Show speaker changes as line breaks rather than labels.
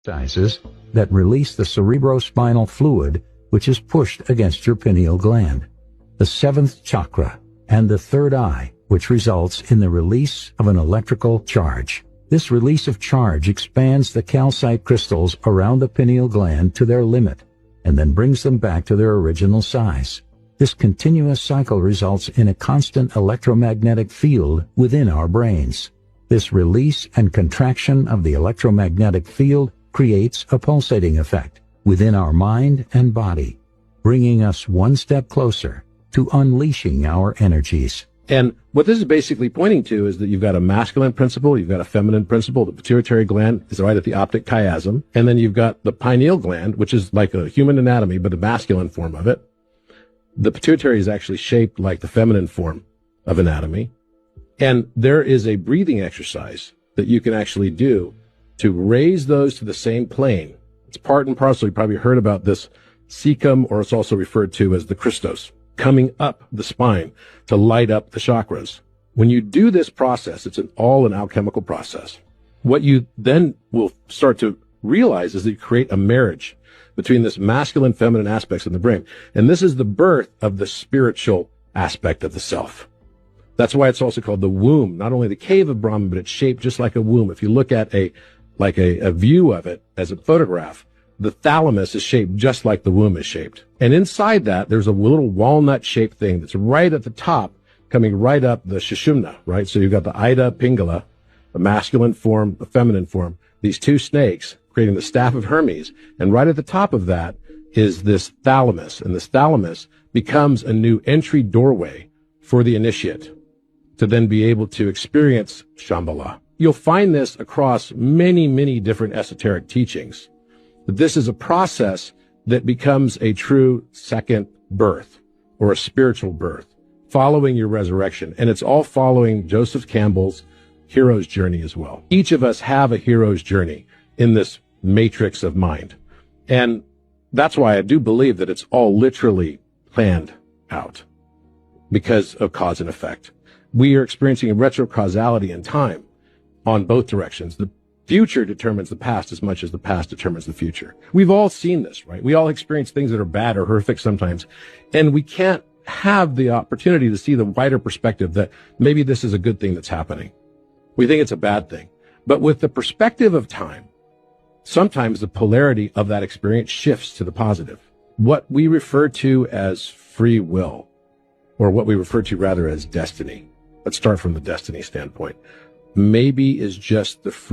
exercises that release the cerebrospinal fluid which is pushed against your pineal gland, the seventh chakra, and the third eye, which results in the release of an electrical charge. This release of charge expands the calcite crystals around the pineal gland to their limit and then brings them back to their original size. This continuous cycle results in a constant electromagnetic field within our brains. This release and contraction of the electromagnetic field creates a pulsating effect within our mind and body, bringing us one step closer to unleashing our energies.
And what this is basically pointing to is that you've got a masculine principle, you've got a feminine principle. The pituitary gland is right at the optic chiasm. And then you've got the pineal gland, which is like a human anatomy, but the masculine form of it. The pituitary is actually shaped like the feminine form of anatomy. And there is a breathing exercise that you can actually do to raise those to the same plane. It's part and parcel. You probably heard about this cecum, or it's also referred to as the Christos, coming up the spine to light up the chakras. When you do this process, it's all an alchemical process. What you then will start to realize is that you create a marriage between this masculine, feminine aspects in the brain. And this is the birth of the spiritual aspect of the self. That's why it's also called the womb, not only the cave of Brahman, but it's shaped just like a womb. If you look at a view of it as a photograph, the thalamus is shaped just like the womb is shaped. And inside that, there's a little walnut-shaped thing that's right at the top, coming right up the sushumna, right? So you've got the Ida Pingala, the masculine form, the feminine form, these two snakes creating the staff of Hermes. And right at the top of that is this thalamus. And this thalamus becomes a new entry doorway for the initiate to then be able to experience Shambhala. You'll find this across many, many different esoteric teachings. But this is a process that becomes a true second birth or a spiritual birth following your resurrection. And it's all following Joseph Campbell's hero's journey as well. Each of us have a hero's journey in this matrix of mind. And that's why I do believe that it's all literally planned out because of cause and effect. We are experiencing a retrocausality in time on both directions. The future determines the past as much as the past determines the future. We've all seen this, right? We all experience things that are bad or horrific sometimes, and we can't have the opportunity to see the wider perspective that maybe this is a good thing that's happening. We think it's a bad thing. But with the perspective of time, sometimes the polarity of that experience shifts to the positive. What we refer to as free will, or what we refer to rather as destiny. Let's start from the destiny standpoint. Maybe is just the free